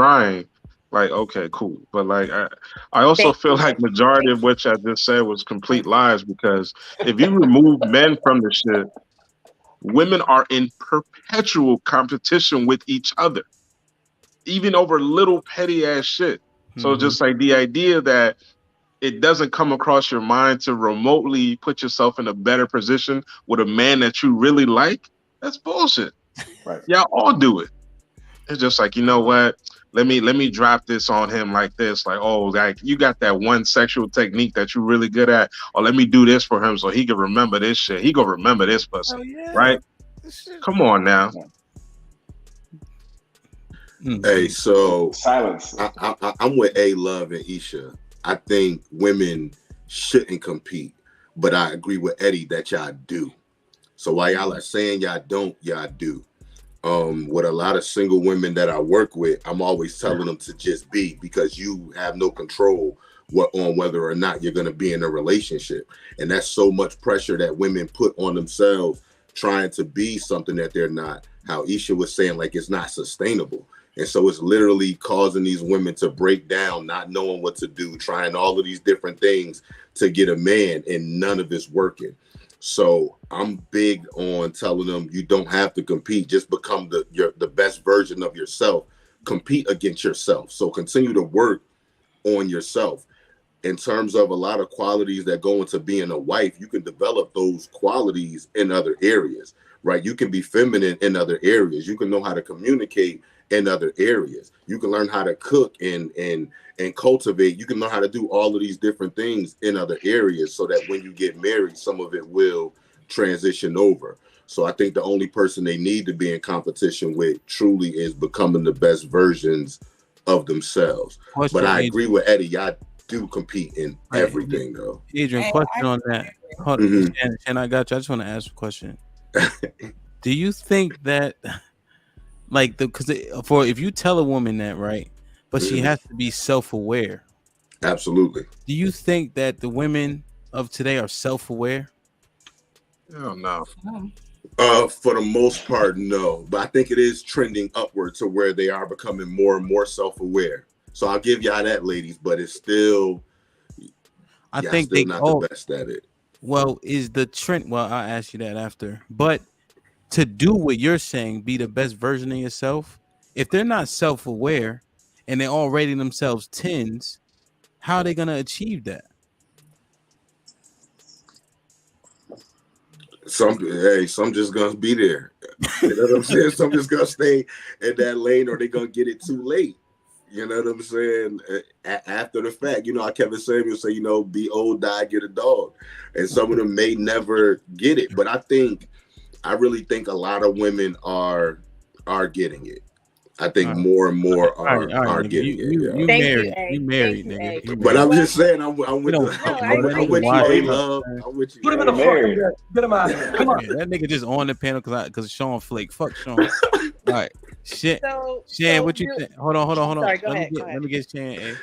trying, like, okay, cool. But like I also Thank feel you. like majority of which I just said was complete lies because if you remove men from the shit, women are in perpetual competition with each other, even over little petty ass shit. So Mm-hmm. just like the idea that it doesn't come across your mind to remotely put yourself in a better position with a man that you really like, that's bullshit. Right. Y'all all do it. It's just like, you know what? Let me drop this on him like this. Like, oh, like you got that one sexual technique that you're really good at. Or let me do this for him so he can remember this shit. He gonna remember this pussy. Oh yeah. Right? Come on now. Hey, Mm-hmm. so Silence. I'm with A Love and Isha. I think women shouldn't compete, but I agree with Eddie that y'all do. So while y'all are saying y'all don't, y'all do. With a lot of single women that I work with, I'm always telling them to just be, because you have no control on whether or not you're going to be in a relationship. And that's so much pressure that women put on themselves trying to be something that they're not. How Isha was saying, like, it's not sustainable. And so it's literally causing these women to break down, not knowing what to do, trying all of these different things to get a man, and none of it's working. So I'm big on telling them you don't have to compete. Just become the best version of yourself. Compete against yourself. So continue to work on yourself. In terms of a lot of qualities that go into being a wife, you can develop those qualities in other areas, right? You can be feminine in other areas. You can know how to communicate in other areas. You can learn how to cook and cultivate. You can know how to do all of these different things in other areas, so that when you get married, some of it will transition over. So I think the only person they need to be in competition with truly is becoming the best versions of themselves. But Question, I agree Adrian. with Eddie. Y'all do compete in Right. everything, though. Adrian, Hey, question I on that. agree. Hold on, Mhm. Shannon, I got you. I just want to ask a question. Do you think that, like, because for if you tell a woman that, right, but she Mhm. has to be self-aware, Absolutely. do you think that the women of today are self-aware? Hell no. For the most part, no. But I think it is trending upward to where they are becoming more and more self-aware. So I'll give y'all that, ladies. But it's still, I y'all think still they not the all. best at it. Well, is the trend? Well, I'll ask you that after. But to do what you're saying, be the best version of yourself. If they're not self-aware and they're all rating themselves tens, how are they gonna achieve that? Some just gonna be there. You know what I'm saying? Some just gonna stay in that lane, or they gonna get it too late. You know what I'm saying? After the fact, you know how Kevin Samuel say, be old, die, get a dog. And some of them may never get it. But I really think a lot of women are getting it. I think All right, more and more all right, all right, are nigga. getting it. Yeah. You Thank you, married. You A. Thank married, you, nigga. A. You But I'm married. Well, just saying, I'm We with don't no, fucking I know that I'm nigga agree. with you, washed A up, Love. man. I'm with you, Put him in A. the You're front. married. Get him out of here. Come on. Yeah, that nigga just on the panel because Sean Flake. Fuck Sean. All right, shit. Shan, So what you you're. think? Hold on, hold on, I'm hold on. sorry. Go ahead. Go Let ahead. me get Shan.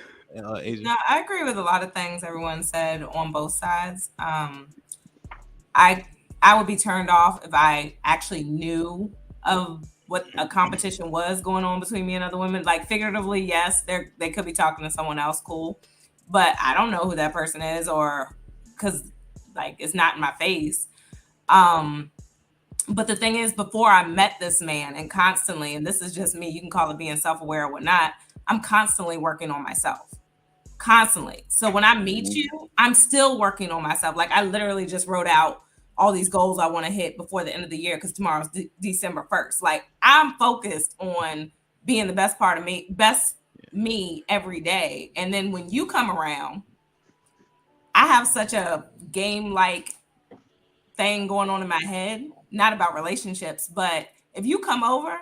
Asia. No, I agree with a lot of things everyone said on both sides. I I would be turned off if I actually knew of what a competition was going on between me and other women. Like figuratively, yes, they could be talking to someone else, cool, but I don't know who that person is, or because like it's not in my face. Um, but the thing is, before I met this man, and constantly, and this is just me, you can call it being self aware or whatnot. I'm constantly working on myself, constantly. So when I meet Mhm. you, I'm still working on myself. Like I literally just wrote out all these goals I want to hit before the end of the year because tomorrow's December 1st. Like I'm focused on being the best part of me, best me every day. And then when you come around, I have such a game like thing going on in my head, not about relationships, but if you come over,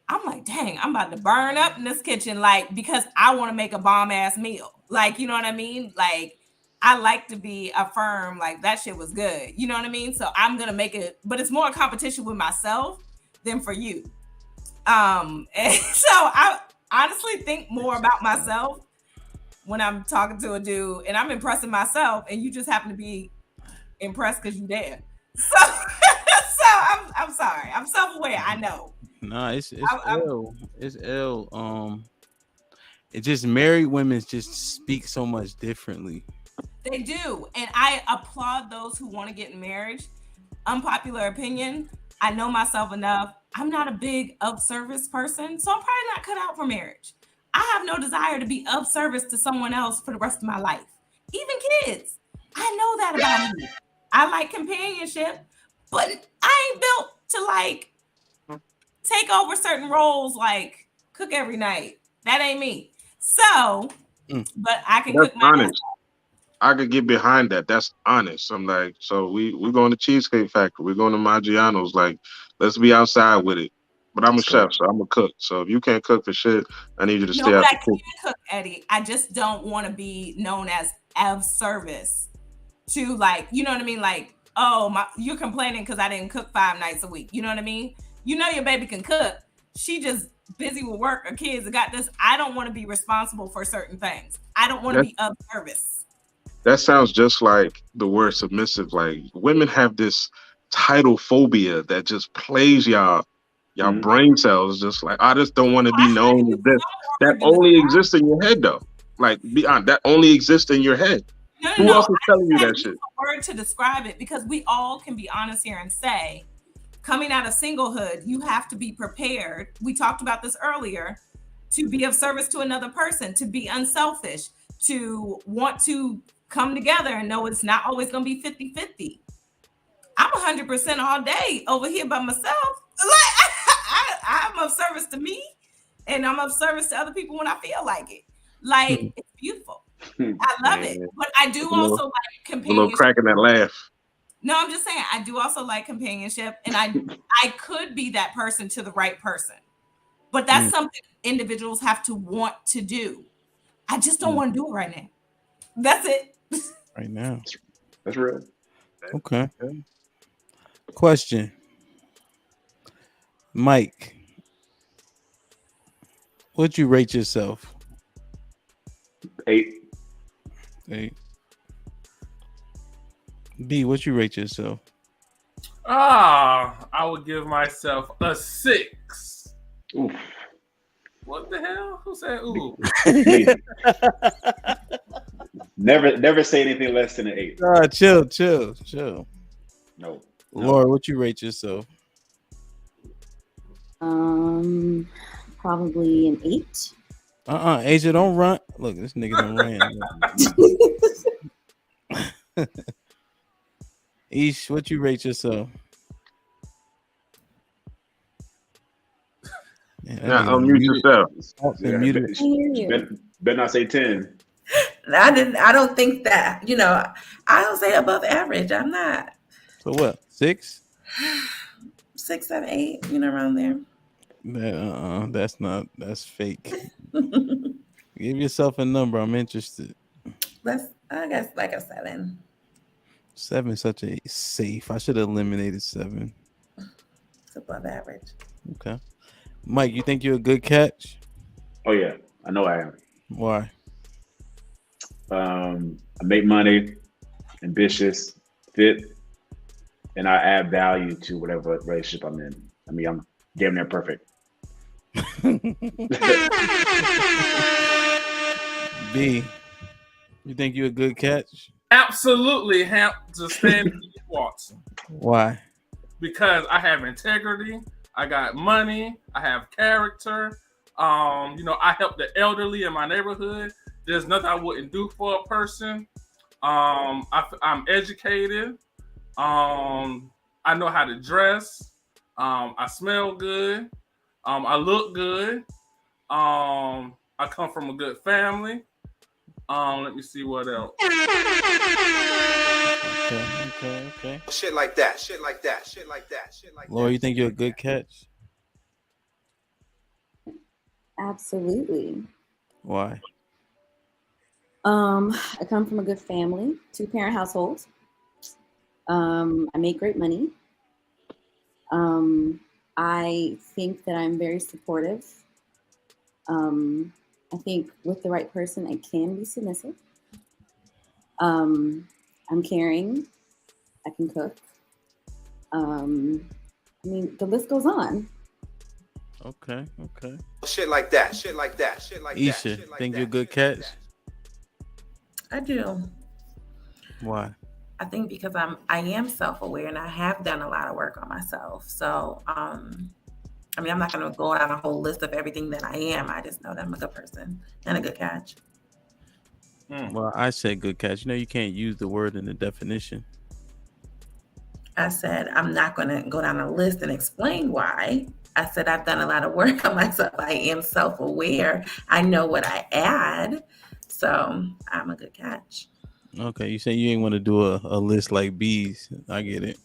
I'm like, dang, I'm about to burn up in this kitchen, like, because I want to make a bomb ass meal. Like, you know what I mean? Like, I like to be affirmed, like, that shit was good. You know what I mean? So I'm going to make it, but it's more a competition with myself than for you. And so I honestly think more about myself when I'm talking to a dude and I'm impressing myself and you just happen to be impressed because you there. So, so I'm sorry. I'm self aware. I know. Nah, it's I'm ill. It's ill. It just married women just speak so much differently. They do. And I applaud those who want to get in marriage. Unpopular opinion. I know myself enough. I'm not a big of service person, so I'm probably not cut out for marriage. I have no desire to be of service to someone else for the rest of my life. Even kids. I know that about me. I like companionship, but I ain't built to like take over certain roles like cook every night. That ain't me. So, but I can That's cook my ass honest. I could get behind that. That's honest. I'm like, so we're going to Cheesecake Factory. We're going to Maggiano's. Like, let's be outside with it. But I'm a chef, so I'm a cook. So if you can't cook for shit, I need you to No, stay but out I the can kitchen. cook, Eddie. I just don't want to be known as of service to like, you know what I mean? Like, oh, you're complaining because I didn't cook 5 nights a week. You know what I mean? You know your baby can cook. She just busy with work or kids. Got this. I don't want to be responsible for certain things. I don't want to be of service. That sounds just like the word submissive. Like women have this title phobia that just plays y'all brain cells. Just like I just don't want to be known as this. That only exists in your head, though. Like beyond that only exists in your head. Who else is telling you that shit? A word to describe it because we all can be honest here and say, coming out of singlehood, you have to be prepared. We talked about this earlier. To be of service to another person, to be unselfish, to want to come together and know it's not always going to be 50-50. I'm 100% all day over here by myself. Like I'm of service to me and I'm of service to other people when I feel like it. Like it's beautiful. I love it. But I do also like companionship. A little crack in that laugh. No, I'm just saying I do also like companionship and I could be that person to the right person. But that's something individuals have to want to do. I just don't want to do it right now. That's it. Right now. That's real. Okay. Question. Mike, what'd you rate yourself? 8. 8. B, what'd you rate yourself? I would give myself a 6. Oof. What the hell? Who said ooh? Never say anything less than an 8. Chill. No. Laura, what you rate yourself? Probably an 8. Asia, don't run. Look, this nigga don't run. Ish, what you rate yourself? Now unmute yourself. Better not say 10. I don't think that. I don't say above average. I'm not. So what? 6? 6, 7, 8. Around there. That's fake. Give yourself a number. I'm interested. I guess like a 7. 7 is such a safe. I should have eliminated 7. It's above average. Okay. Mike, you think you're a good catch? Oh yeah, I know I am. Why? I make money, ambitious, fit, and I add value to whatever relationship I'm in. I mean, I'm damn near perfect. B, you think you're a good catch? Absolutely, just stand Watson. Why? Because I have integrity. I got money. I have character. I help the elderly in my neighborhood. There's nothing I wouldn't do for a person. I'm educated. I know how to dress. I smell good. I look good. I come from a good family. Let me see what else. Okay. Shit like that. Laura, you think you're a good catch? Absolutely. Why? I come from a good family, 2-parent household. I make great money. I think that I'm very supportive. I think with the right person, I can be submissive. I'm caring. I can cook. The list goes on. Okay. Shit like that. Shit like that. Shit like that. Isha, Shit like think that. you're a good catch? I do. Why? I think because I am self-aware and I have done a lot of work on myself. So I mean, I'm not going to go down a whole list of everything that I am. I just know that I'm a good person and a good catch. Well, I said good catch. You know, you can't use the word in the definition. I said I'm not going to go down a list and explain why. I said I've done a lot of work on myself. I am self-aware. I know what I add. So I'm a good catch. Okay, you say you ain't want to do a list like bees. I get it.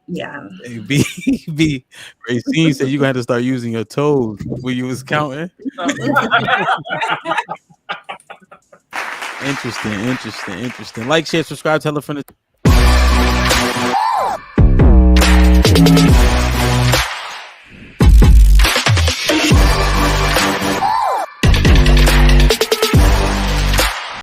Yeah. Hey, B. Racine said you're gonna have to start using your toes when you was counting. Interesting. Like, share, subscribe, tell a friend.